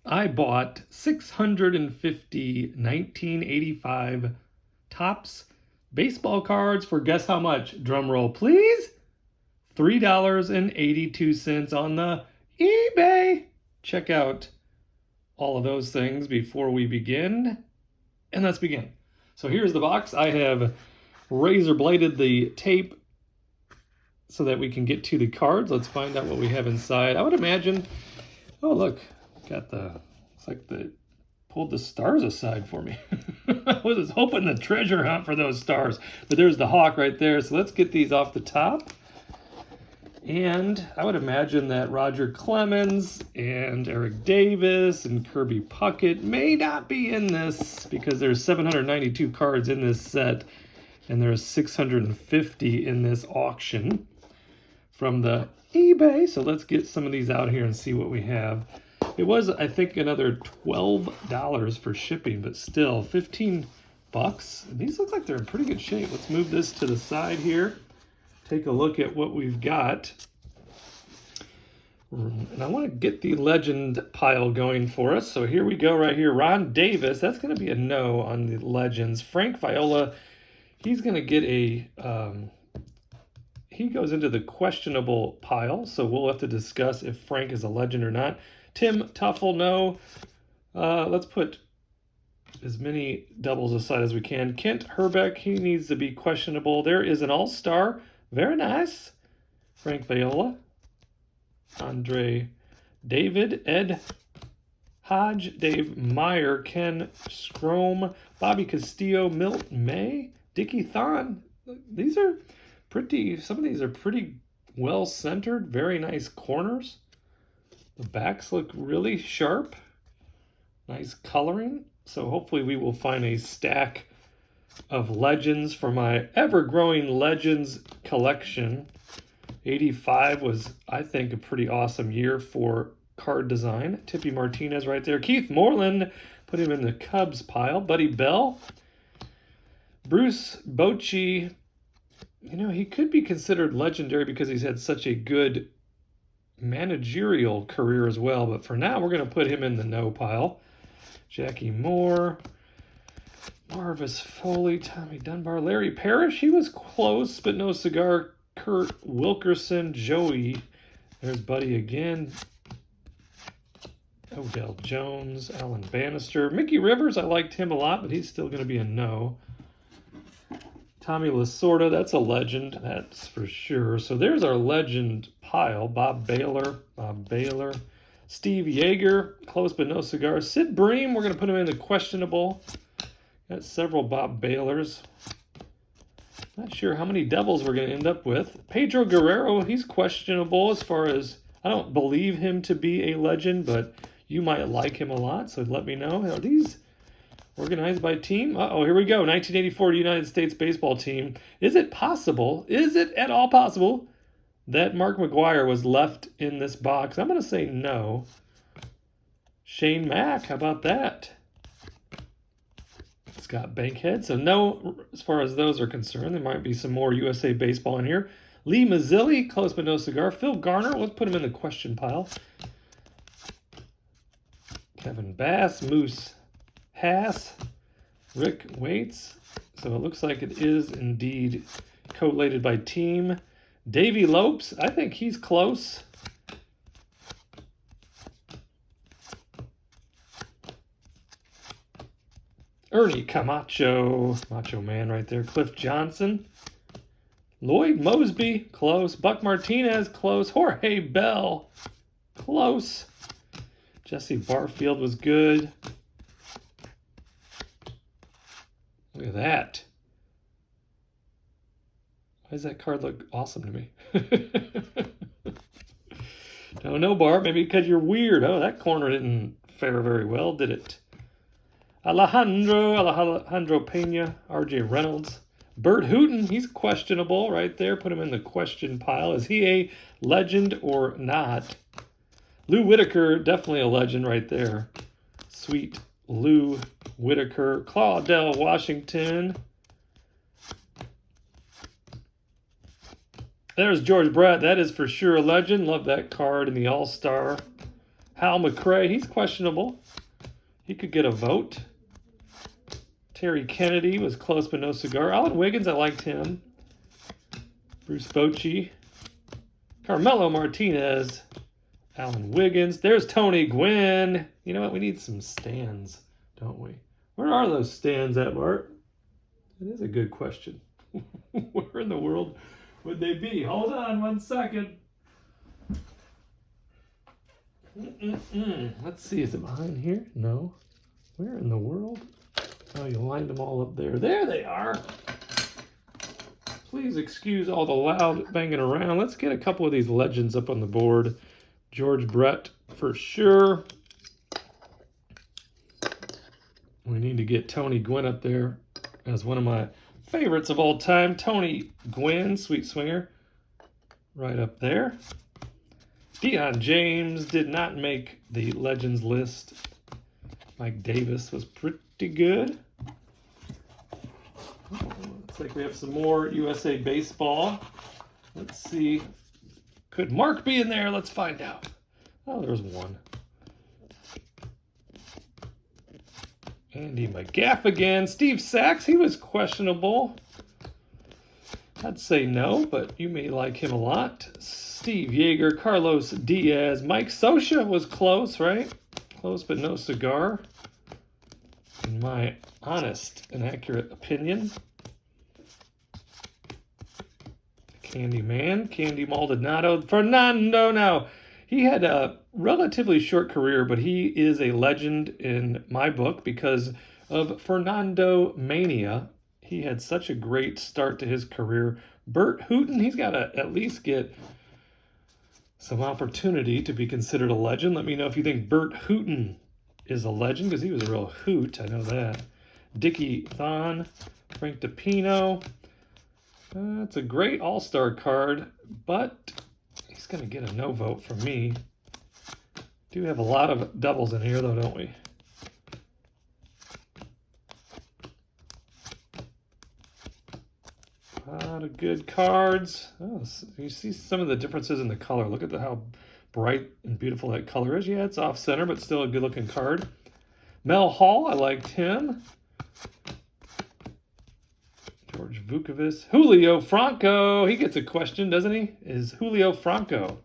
I bought 650 1985 Topps baseball cards for guess how much? Drum roll, please. $3.82 on the eBay. Check out all of those things before we begin. And let's begin. So here's the box. I have razor bladed the tape so that we can get to the cards. Let's find out what we have inside. I would imagine, oh look, got the, it's like they pulled the stars aside for me. I was hoping the treasure hunt for those stars, but there's the hawk right there. So let's get these off the top. And I would imagine that Roger Clemens and Eric Davis and Kirby Puckett may not be in this because there's 792 cards in this set and there's 650 in this auction from the eBay. So let's get some of these out here and see what we have. It was, I think, another $12 for shipping, but still 15 bucks. These look like they're in pretty good shape. Let's move this to the side here. Take a look at what we've got. And I want to get the legend pile going for us. So here we go right here. Ron Davis, that's going to be a no on the legends. Frank Viola, he's going to get a, he goes into the questionable pile. So we'll have to discuss if Frank is a legend or not. Tim Tuffle, no. Let's put as many doubles aside as we can. Kent Herbeck, he needs to be questionable. There is an all-star. Very nice. Frank Viola. Andre David. Ed Hodge. Dave Meyer. Ken Scrome. Bobby Castillo. Milt May. Dickie Thon. These are pretty, some of these are pretty well centered. Very nice corners. The backs look really sharp. Nice coloring. So hopefully we will find a stack of legends for my ever-growing legends collection. 85 was, I think, a pretty awesome year for card design. Tippy Martinez right there. Keith Moreland, put him in the Cubs pile. Buddy Bell. Bruce Bochy, you know, he could be considered legendary because he's had such a good managerial career as well, but for now we're going to put him in the no pile. Jackie Moore. Marvis Foley, Tommy Dunbar, Larry Parrish, he was close, but no cigar. Kurt Wilkerson, Joey, there's Buddy again. Odell Jones, Alan Bannister. Mickey Rivers, I liked him a lot, but he's still going to be a no. Tommy Lasorda, that's a legend, that's for sure. So there's our legend pile. Bob Baylor. Steve Yeager, close but no cigar. Sid Bream, we're going to put him in the questionable. Got several Bob Baylors. Not sure how many Devils we're going to end up with. Pedro Guerrero, he's questionable as far as, I don't believe him to be a legend, but you might like him a lot, so let me know. Are these organized by team? Uh-oh, here we go. 1984 United States baseball team. Is it possible, is it at all possible that Mark McGwire was left in this box? I'm going to say no. Shane Mack, how about that? Scott Bankhead. So no, as far as those are concerned. There might be some more USA baseball in here. Lee Mazzilli, close but no cigar. Phil Garner, let's put him in the question pile. Kevin Bass, Moose Hass, Rick Waits. So it looks like it is indeed collated by team. Davey Lopes, I think he's close. Ernie Camacho, Macho Man right there. Cliff Johnson. Lloyd Mosby, close. Buck Martinez, close. Jorge Bell, close. Jesse Barfield was good. Look at that. Why does that card look awesome to me? No, Bart. Maybe because you're weird. Oh, that corner didn't fare very well, did it? Alejandro Pena, R.J. Reynolds. Bert Hooton, he's questionable right there. Put him in the question pile. Is he a legend or not? Lou Whitaker, definitely a legend right there. Sweet Lou Whitaker. Claudel Washington. There's George Brett. That is for sure a legend. Love that card in the All-Star. Hal McRae, he's questionable. He could get a vote. Terry Kennedy was close but no cigar. Alan Wiggins, I liked him. Bruce Bochy. Carmelo Martinez. Alan Wiggins. There's Tony Gwynn. You know what? We need some stands, don't we? Where are those stands at, Bart? That is a good question. Where in the world would they be? Hold on 1 second. Let's see. Is it behind here? No. Where in the world? Oh, you lined them all up there. There they are. Please excuse all the loud banging around. Let's get a couple of these legends up on the board. George Brett for sure. We need to get Tony Gwynn up there as one of my favorites of all time. Tony Gwynn, sweet swinger, right up there. Deion James did not make the legends list. Mike Davis was pretty good. Looks like we have some more USA baseball. Let's see. Could Mark be in there? Let's find out. Oh, there's one. Andy McGaffigan. Steve Sachs, he was questionable. I'd say no, but you may like him a lot. Steve Yeager, Carlos Diaz. Mike Scioscia was close, right? Close but no cigar. In my honest and accurate opinion. Candyman, Candy Maldonado. Fernando now. He had a relatively short career, but he is a legend in my book because of Fernando Mania. He had such a great start to his career. Bert Hooton, he's got to at least get some opportunity to be considered a legend. Let me know if you think Bert Hooton is a legend, because he was a real hoot. I know that. Dickie Thon, Frank DiPino. It's a great all-star card, but he's going to get a no vote from me. Do have a lot of doubles in here, though, don't we? A lot of good cards. Oh, you see some of the differences in the color. Look at how bright and beautiful that color is. Yeah, it's off-center, but still a good-looking card. Mel Hall, I liked him. George Vukovic. Julio Franco. He gets a question, doesn't he? Is Julio Franco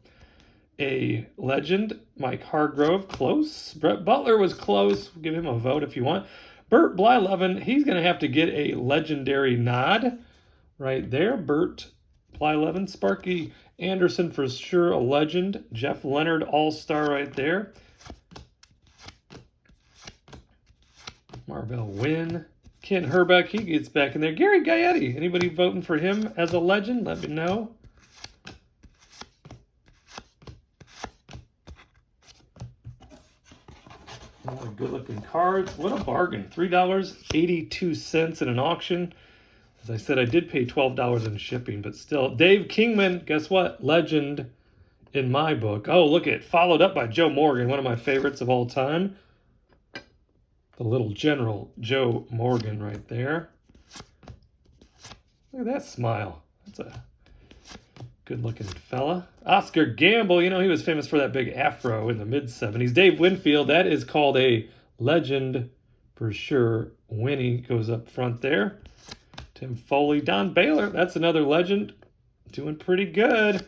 a legend? Mike Hargrove, close. Brett Butler was close. Give him a vote if you want. Bert Blyleven, he's going to have to get a legendary nod right there. Bert Blyleven. Sparky Anderson for sure, a legend. Jeff Leonard, all-star right there. Marvell Wynn. Ken Herbeck, he gets back in there. Gary Gaetti, anybody voting for him as a legend? Let me know. All good-looking cards. What a bargain. $3.82 in an auction. As I said, I did pay $12 in shipping, but still. Dave Kingman, guess what? Legend in my book. Oh, look at it. Followed up by Joe Morgan, one of my favorites of all time. The little General Joe Morgan right there. Look at that smile. That's a good-looking fella. Oscar Gamble, you know, he was famous for that big afro in the mid-'70s. Dave Winfield, that is called a legend for sure. Winnie goes up front there. Tim Foley. Don Baylor, that's another legend. Doing pretty good.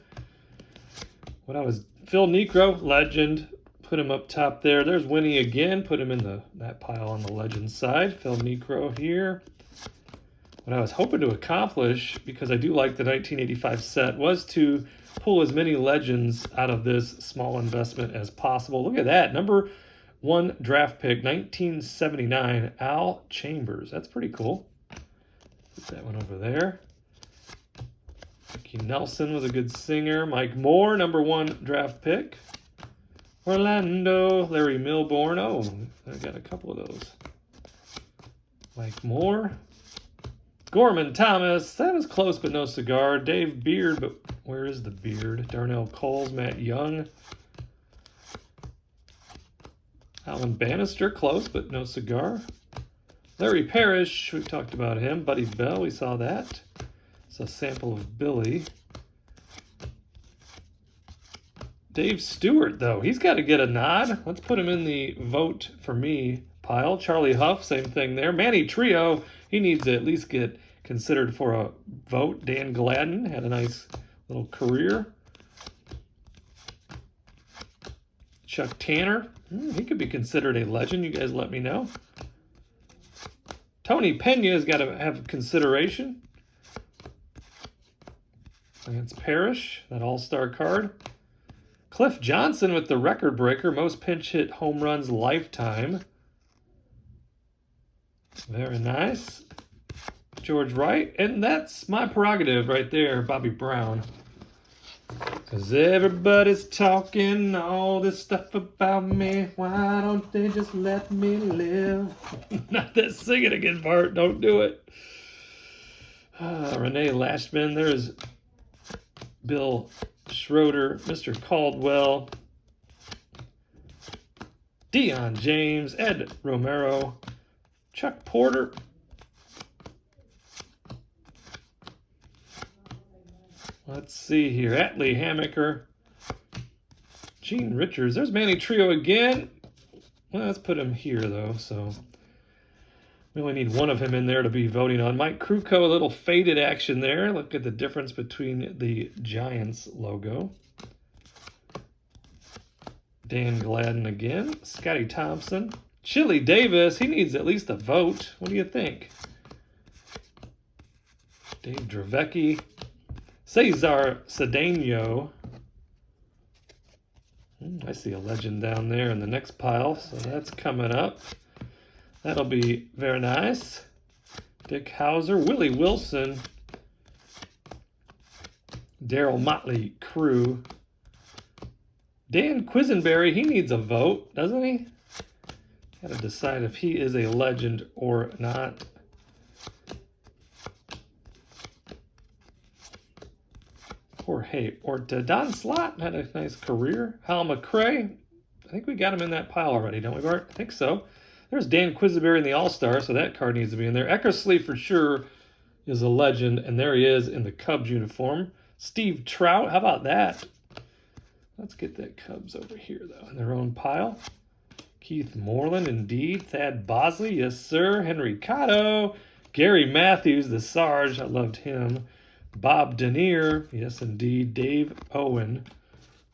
Phil Necro, legend. Put him up top there. There's Winnie again. Put him in that pile on the legend side. Phil Necro here. What I was hoping to accomplish, because I do like the 1985 set, was to pull as many legends out of this small investment as possible. Look at that. Number 1 draft pick, 1979, Al Chambers. That's pretty cool. Put that one over there. Ricky Nelson was a good singer. Mike Moore, number 1 draft pick. Orlando, Larry Milbourne. Oh, I got a couple of those. Mike Moore. Gorman Thomas. That was close, but no cigar. Dave Beard, but where is the beard? Darnell Coles, Matt Young. Alan Bannister, close, but no cigar. Larry Parrish, we talked about him. Buddy Bell, we saw that. It's a sample of Billy. Dave Stewart, though, he's got to get a nod. Let's put him in the vote for me pile. Charlie Huff, same thing there. Manny Trio, he needs to at least get considered for a vote. Dan Gladden had a nice little career. Chuck Tanner, he could be considered a legend. You guys let me know. Tony Pena's got to have consideration. Lance Parrish, that all-star card. Cliff Johnson with the record breaker, most pinch hit home runs lifetime. Very nice. George Wright, and that's my prerogative right there, Bobby Brown. Cause everybody's talking all this stuff about me. Why don't they just let me live? Not that sing it again part. Don't do it. Renee Lashman. There's Bill Schroeder, Mr. Caldwell, Deion James, Ed Romero, Chuck Porter. Let's see here. Atlee Hammaker. Gene Richards. There's Manny Trio again. Well, let's put him here, though. So we only need one of him in there to be voting on. Mike Krukow, a little faded action there. Look at the difference between the Giants logo. Dan Gladden again. Scotty Thompson. Chili Davis. He needs at least a vote. What do you think? Dave Dravecki. Cesar Cedeno. I see a legend down there in the next pile, so that's coming up. That'll be very nice. Dick Hauser, Willie Wilson, Daryl Motley Crew. Dan Quisenberry, he needs a vote, doesn't he? Got to decide if he is a legend or not. Jorge Orta. Don Slott had a nice career. Hal McRae. I think we got him in that pile already, don't we, Bart? I think so. There's Dan Quisenberry in the All-Star, so that card needs to be in there. Eckersley for sure is a legend, and there he is in the Cubs uniform. Steve Trout, how about that? Let's get that Cubs over here, though, in their own pile. Keith Moreland, indeed. Thad Bosley, yes, sir. Henry Cotto. Gary Matthews, the Sarge, I loved him. Bob Denier, yes, indeed. Dave Owen,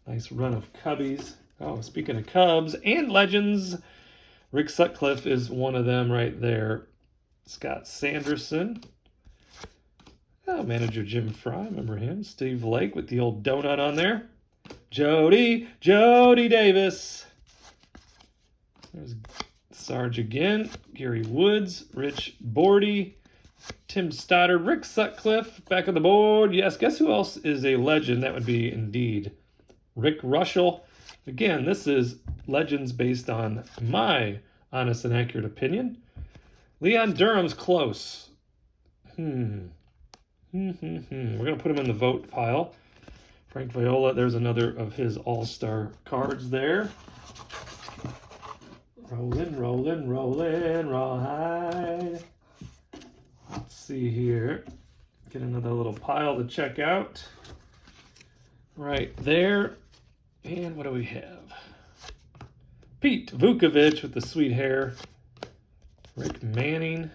nice run of Cubbies. Oh, speaking of Cubs and legends, Rick Sutcliffe is one of them right there. Scott Sanderson. Oh, manager Jim Fry, remember him. Steve Lake with the old donut on there. Jody Davis. There's Sarge again. Gary Woods, Rich Bordy, Tim Stoddard, Rick Sutcliffe back on the board. Yes, guess who else is a legend? That would be indeed Rick Russell. Again, this is legends based on my honest and accurate opinion. Leon Durham's close. We're going to put him in the vote pile. Frank Viola, there's another of his all-star cards there. Rolling, rawhide. Let's see here. Get another little pile to check out. Right there. And what do we have? Pete Vukovich with the sweet hair. Rick Manning.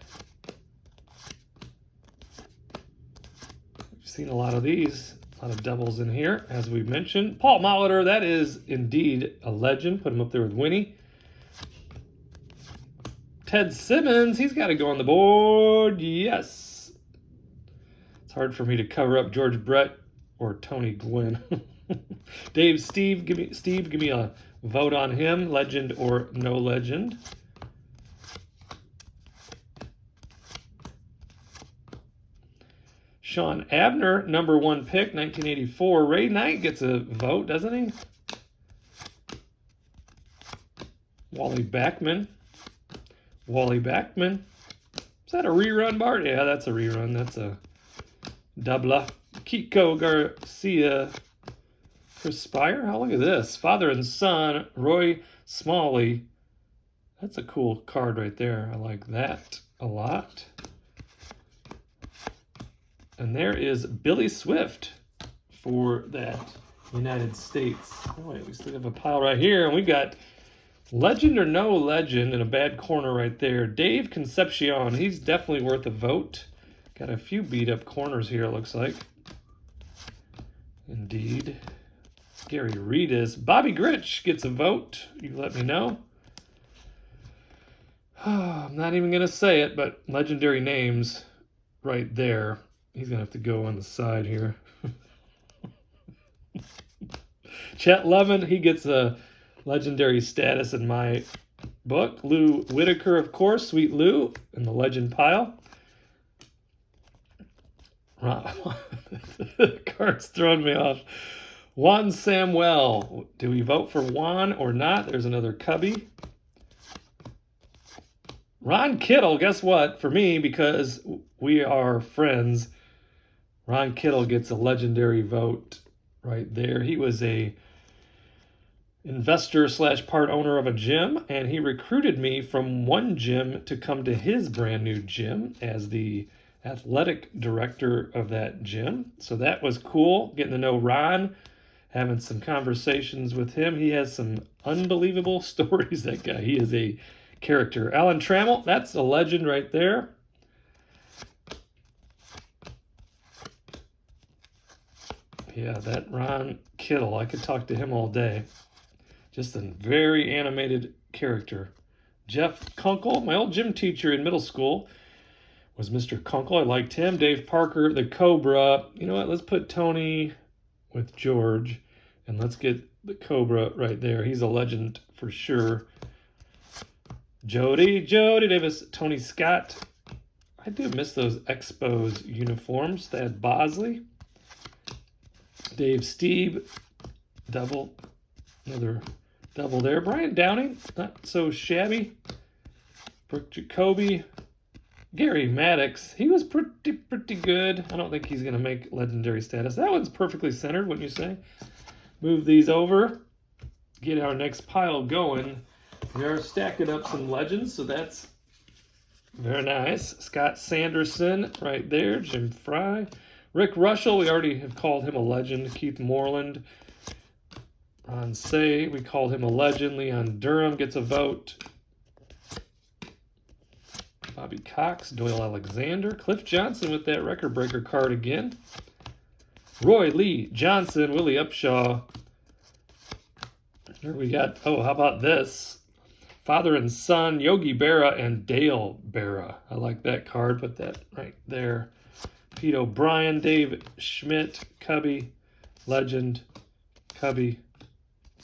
We've seen a lot of these. A lot of doubles in here, as we mentioned. Paul Molitor, that is indeed a legend. Put him up there with Winnie. Ted Simmons, he's got to go on the board. Yes. It's hard for me to cover up George Brett or Tony Gwynn. Steve, give me a vote on him. Legend or no legend. Sean Abner, number 1 pick, 1984. Ray Knight gets a vote, doesn't he? Wally Backman. Is that a rerun, Bart? Yeah, that's a rerun. That's a doubla. Kiko Garcia. Chris Spire. Oh, look at this. Father and son, Roy Smalley. That's a cool card right there. I like that a lot. And there is Billy Swift for that United States. Oh, wait, we still have a pile right here, and we got legend or no legend in a bad corner right there. Dave Concepcion, he's definitely worth a vote. Got a few beat up corners here, it looks like. Indeed. Gary Reedus. Bobby Grich gets a vote. You let me know. I'm not even going to say it, but legendary names right there. He's going to have to go on the side here. Chet Levin, he gets a legendary status in my book. Lou Whitaker, of course, Sweet Lou, in the legend pile. The card's throwing me off. Juan Samuel. Do we vote for Juan or not? There's another cubby. Ron Kittle, guess what? For me, because we are friends, Ron Kittle gets a legendary vote right there. He was a investor / part owner of a gym, and he recruited me from one gym to come to his brand new gym as the athletic director of that gym. So that was cool, getting to know Ron, having some conversations with him. He has some unbelievable stories, that guy. He is a character. Alan Trammell, that's a legend right there. Yeah, that Ron Kittle, I could talk to him all day. Just a very animated character. Jeff Kunkel, my old gym teacher in middle school, was Mr. Kunkel. I liked him. Dave Parker, the Cobra. You know what? Let's put Tony with George, and let's get the Cobra right there. He's a legend for sure. Jody Davis, Tony Scott. I do miss those Expos uniforms. Thad Bosley. Dave Steve. Double. Another double there. Brian Downing, not so shabby. Brooke Jacoby. Gary Maddox, he was pretty good. I don't think he's going to make legendary status. That one's perfectly centered, wouldn't you say? Move these over. Get our next pile going. We are stacking up some legends, so that's very nice. Scott Sanderson right there. Jim Fry. Rick Russell, we already have called him a legend. Keith Moreland. Ron Say, we called him a legend. Leon Durham gets a vote. Bobby Cox, Doyle Alexander. Cliff Johnson with that record breaker card again. Roy Lee Johnson, Willie Upshaw. Here we got, oh, how about this? Father and son, Yogi Berra and Dale Berra. I like that card. Put that right there. Pete O'Brien, Dave Schmidt, Cubby, legend, Cubby,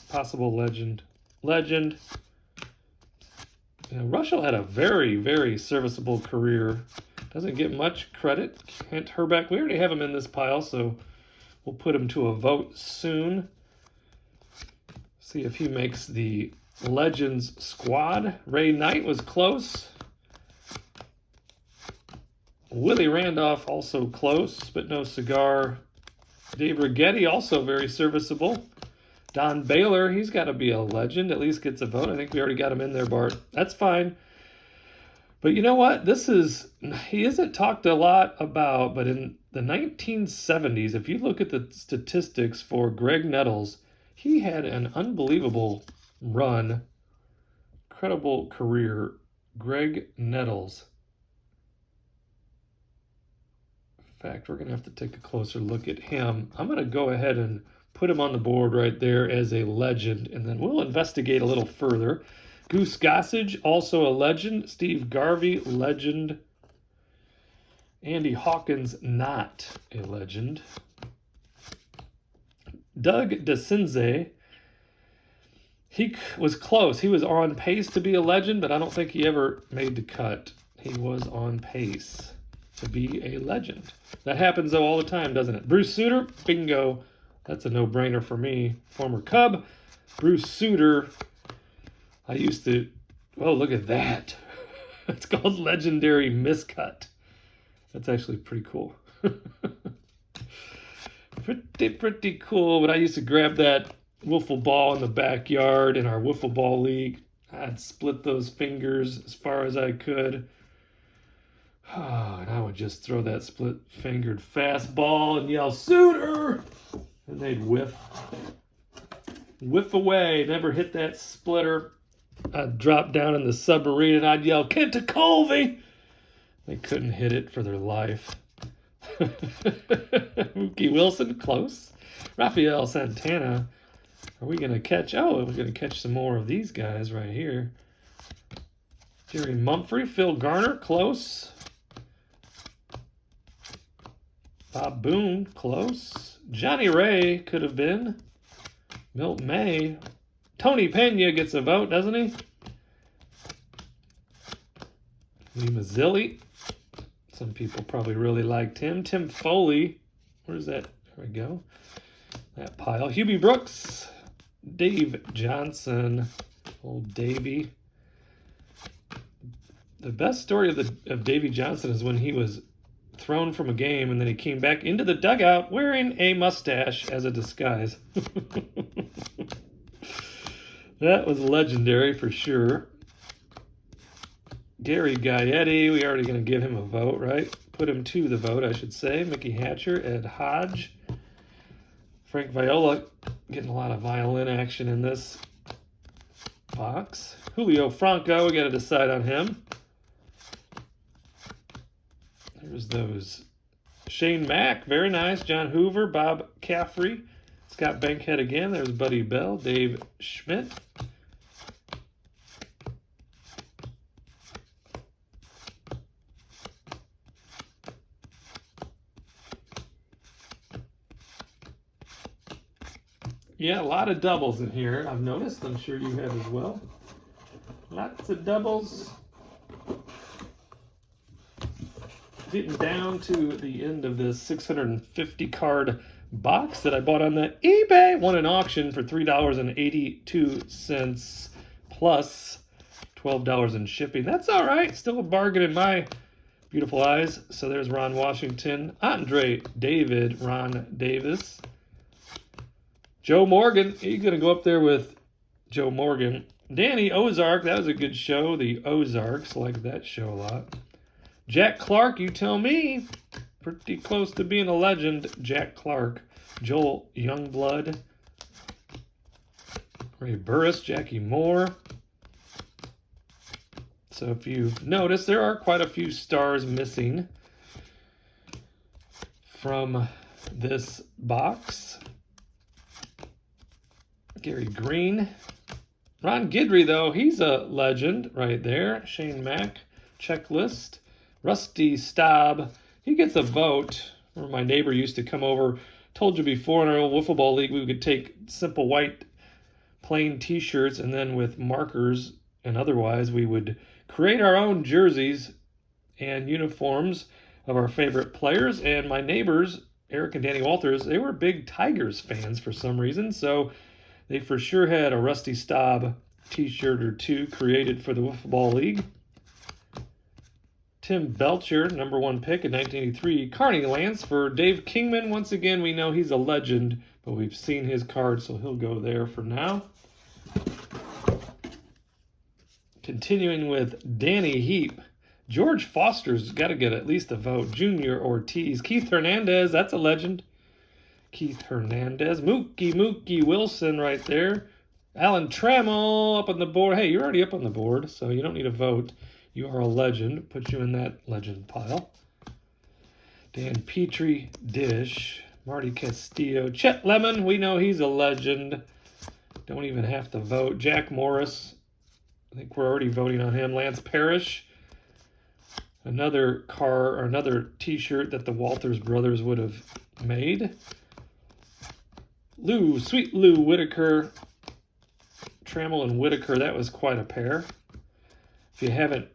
possible legend, legend. You know, Russell had a very, very serviceable career. Doesn't get much credit. Kent Herbeck, we already have him in this pile, so we'll put him to a vote soon. See if he makes the Legends squad. Ray Knight was close. Willie Randolph also close, but no cigar. Dave Righetti also very serviceable. Don Baylor, he's got to be a legend, at least gets a vote. I think we already got him in there, Bart. That's fine. But you know what? He isn't talked a lot about, but in the 1970s, if you look at the statistics for Greg Nettles, he had an unbelievable run, incredible career. Greg Nettles. In fact, we're going to have to take a closer look at him. I'm going to go ahead and put him on the board right there as a legend, and then we'll investigate a little further. Goose Gossage, also a legend. Steve Garvey, legend. Andy Hawkins, not a legend. Doug DeCinze, he was close. He was on pace to be a legend, but I don't think he ever made the cut. He was on pace to be a legend. That happens, though, all the time, doesn't it? Bruce Sutter, bingo. That's a no-brainer for me. Former Cub, Bruce Sutter. I used to, oh, look at that. It's called Legendary Miscut. That's actually pretty cool. Pretty cool, but I used to grab that wiffle ball in the backyard in our wiffle ball league. I'd split those fingers as far as I could. Oh, and I would just throw that split-fingered fastball and yell, Sutter! And they'd whiff away, never hit that splitter. I'd drop down in the submarine and I'd yell, Kenta Colby! They couldn't hit it for their life. Mookie Wilson, close. Rafael Santana. Are we going to catch? Oh, we're going to catch some more of these guys right here. Jerry Mumphrey, Phil Garner, close. Bob Boone, close. Johnny Ray could have been. Milt May. Tony Pena gets a vote, doesn't he? Lee Mazzilli. Some people probably really liked him. Tim Foley. Where's that? There we go. That pile. Hubie Brooks. Dave Johnson. Old Davey. The best story of Davey Johnson is when he was thrown from a game and then he came back into the dugout wearing a mustache as a disguise. That was legendary for sure. Gary Gaetti, we already going to give him a vote, right? Put him to the vote, I should say. Mickey Hatcher, Ed Hodge. Frank Viola, getting a lot of violin action in this box. Julio Franco, we got to decide on him. There's those. Shane Mack, very nice. John Hoover, Bob Caffrey. Scott Bankhead again. There's Buddy Bell, Dave Schmidt. Yeah, a lot of doubles in here, I've noticed. I'm sure you have as well. Lots of doubles. Getting down to the end of this 650 card box that I bought on the eBay. Won an auction for $3.82 plus $12 in shipping. That's all right. Still a bargain in my beautiful eyes. So there's Ron Washington, Andre David, Ron Davis. Joe Morgan, he's going to go up there with Joe Morgan. Danny Ozark, that was a good show. The Ozarks, like that show a lot. Jack Clark, you tell me. Pretty close to being a legend, Jack Clark. Joel Youngblood. Ray Burris, Jackie Moore. So if you've noticed, there are quite a few stars missing from this box. Gary Green. Ron Guidry, though, he's a legend right there. Shane Mack, checklist. Rusty Staub, he gets a vote. Where my neighbor used to come over. Told you before in our old wiffle ball league, we could take simple white plain t-shirts and then with markers and otherwise we would create our own jerseys and uniforms of our favorite players. And my neighbors, Eric and Danny Walters, they were big Tigers fans for some reason. So they for sure had a Rusty Staub t-shirt or two created for the wiffle ball league. Tim Belcher, number 1 pick in 1983. Carney Lance for Dave Kingman. Once again, we know he's a legend, but we've seen his card, so he'll go there for now. Continuing with Danny Heap. George Foster's got to get at least a vote. Junior Ortiz. Keith Hernandez, that's a legend. Keith Hernandez. Mookie Wilson right there. Alan Trammell up on the board. Hey, you're already up on the board, so you don't need a vote. You are a legend. Put you in that legend pile. Dan Petrie, Dish. Marty Castillo. Chet Lemon, we know he's a legend. Don't even have to vote. Jack Morris. I think we're already voting on him. Lance Parrish. Another car or another t-shirt that the Walters brothers would have made. Sweet Lou Whitaker. Trammell and Whitaker, that was quite a pair. If you haven't,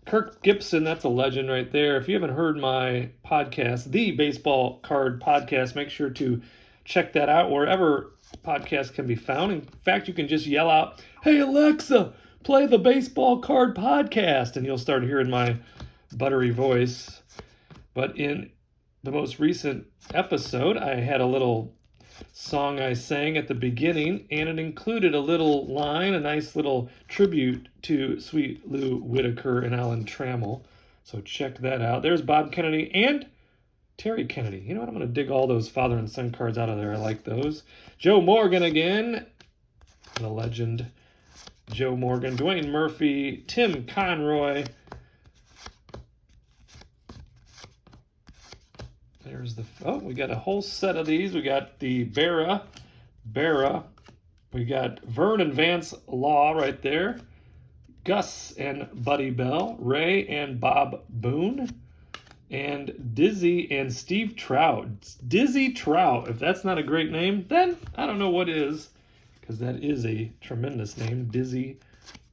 Kirk Gibson, that's a legend right there. If you haven't heard my podcast, the Baseball Card Podcast, make sure to check that out wherever podcasts can be found. In fact, you can just yell out, "Hey Alexa, play the Baseball Card Podcast," and you'll start hearing my buttery voice. But in the most recent episode, I had a little song I sang at the beginning, and it included a little line, a nice little tribute to Sweet Lou Whitaker and Alan Trammell. So check that out. There's Bob Kennedy and Terry Kennedy. You know what? I'm going to dig all those father and son cards out of there. I like those. Joe Morgan again. The legend. Joe Morgan. Dwayne Murphy. Tim Conroy. There's the... Oh, we got a whole set of these. We got the Berra. We got Vern and Vance Law right there. Gus and Buddy Bell. Ray and Bob Boone. And Dizzy and Steve Trout. Dizzy Trout. If that's not a great name, then I don't know what is, because that is a tremendous name, Dizzy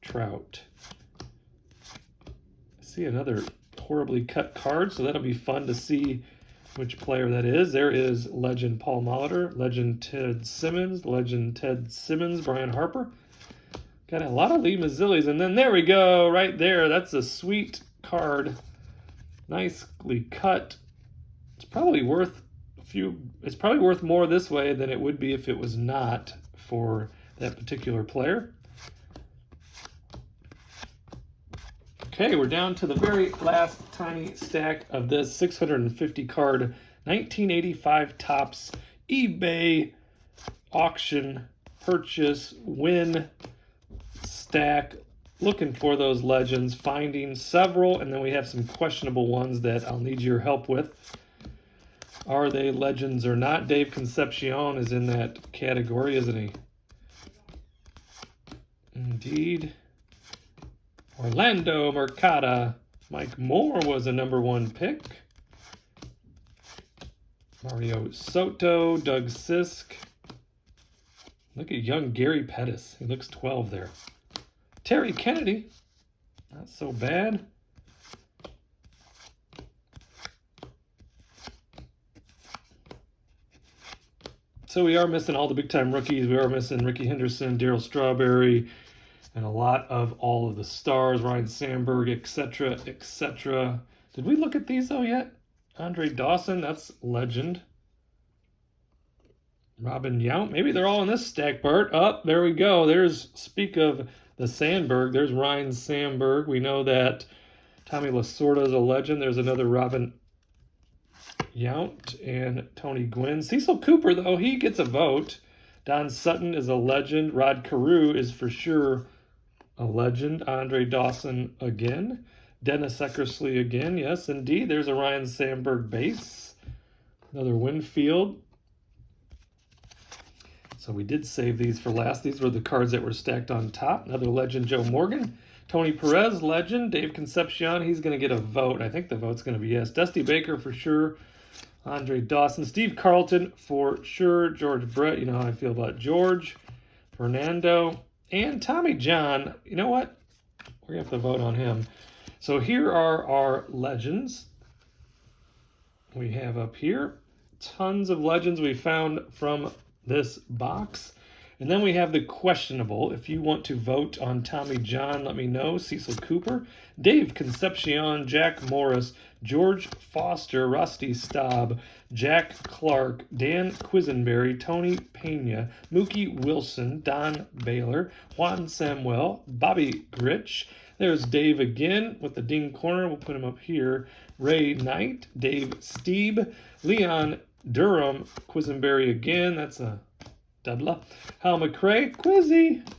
Trout. I see another horribly cut card, so that'll be fun to see which player that is. There is legend Paul Molitor, legend Ted Simmons, Brian Harper. Got a lot of Lee Mazzillis, and then there we go, right there. That's a sweet card. Nicely cut. It's probably worth it's probably worth more this way than it would be if it was not for that particular player. Okay, we're down to the very last tiny stack of this 650 card 1985 Topps eBay auction purchase win stack. Looking for those legends, finding several, and then we have some questionable ones that I'll need your help with. Are they legends or not? Dave Concepcion is in that category, isn't he? Indeed. Orlando Mercado. Mike Moore was a #1 pick. Mario Soto, Doug Sisk. Look at young Gary Pettis. He looks 12 there. Terry Kennedy, not so bad. So we are missing all the big-time rookies. We are missing Ricky Henderson, Darryl Strawberry, and a lot of all of the stars, Ryan Sandberg, etc., etc. Did we look at these, though, yet? Andre Dawson, that's legend. Robin Yount, maybe they're all in this stack, Bart. Oh, there we go. There's, speak of the Sandberg, there's Ryan Sandberg. We know that Tommy Lasorda is a legend. There's another Robin Yount and Tony Gwynn. Cecil Cooper, though, he gets a vote. Don Sutton is a legend. Rod Carew is for sure a legend. Andre Dawson again. Dennis Eckersley again. Yes, indeed. There's a Ryan Sandberg base. Another Winfield. So we did save these for last. These were the cards that were stacked on top. Another legend, Joe Morgan. Tony Perez, legend. Dave Concepcion, he's going to get a vote. I think the vote's going to be yes. Dusty Baker for sure. Andre Dawson. Steve Carlton for sure. George Brett, you know how I feel about George. Fernando. And Tommy John. You know what? We're going to have to vote on him. So here are our legends. We have up here tons of legends we found from this box. And then we have the questionable. If you want to vote on Tommy John, let me know. Cecil Cooper, Dave Concepcion, Jack Morris, George Foster, Rusty Staub, Jack Clark, Dan Quisenberry, Tony Pena, Mookie Wilson, Don Baylor, Juan Samuel, Bobby Grich. There's Dave again with the ding corner. We'll put him up here. Ray Knight, Dave Steeb, Leon Durham, Quisenberry again. That's a double. Hal McRae, Quizzy,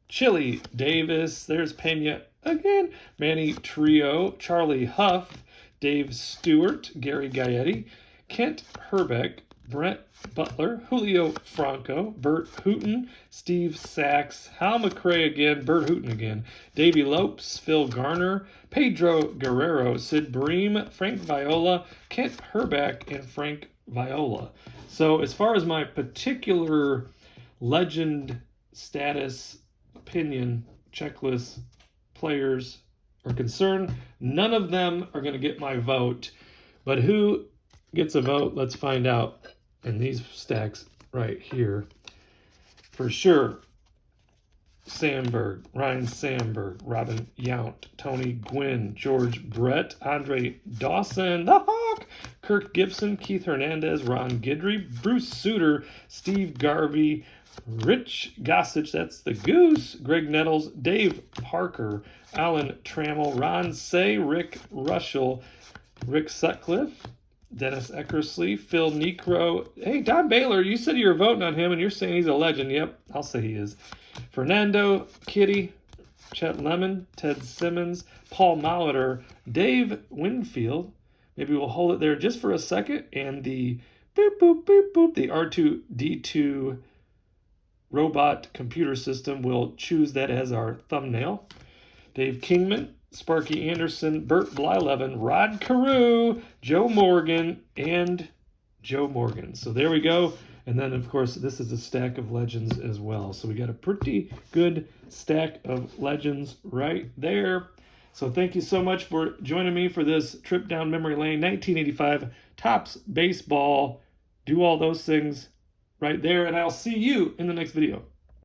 Chili Davis. There's Pena again. Manny Trio, Charlie Huff, Dave Stewart, Gary Gaetti, Kent Herbeck, Brent Butler, Julio Franco, Bert Hooton, Steve Sachs, Hal McRae again, Bert Hooton again, Davey Lopes, Phil Garner, Pedro Guerrero, Sid Bream, Frank Viola, Kent Herbeck, and Frank Viola. So as far as my particular legend status, opinion, checklist players are concerned, none of them are going to get my vote. But who gets a vote? Let's find out in these stacks right here. For sure, Sandberg, Ryan Sandberg, Robin Yount, Tony Gwynn, George Brett, Andre Dawson, the Hawk, Kirk Gibson, Keith Hernandez, Ron Guidry, Bruce Sutter, Steve Garvey, Rich Gossage, that's the Goose, Greg Nettles, Dave Parker, Alan Trammell, Ron Say, Rick Russell, Rick Sutcliffe, Dennis Eckersley, Phil Necro. Hey, Don Baylor, you said you were voting on him, and you're saying he's a legend. Yep, I'll say he is. Fernando, Kitty, Chet Lemon, Ted Simmons, Paul Molitor, Dave Winfield. Maybe we'll hold it there just for a second. And the boop, boop, boop, boop, the R2D2 robot computer system, we'll choose that as our thumbnail. Dave Kingman, Sparky Anderson, Bert Blyleven, Rod Carew, Joe Morgan, and Joe Morgan. So there we go. And then, of course, this is a stack of legends as well. So we got a pretty good stack of legends right there. So thank you so much for joining me for this trip down memory lane. 1985 Topps Baseball. Do all those things right there. And I'll see you in the next video.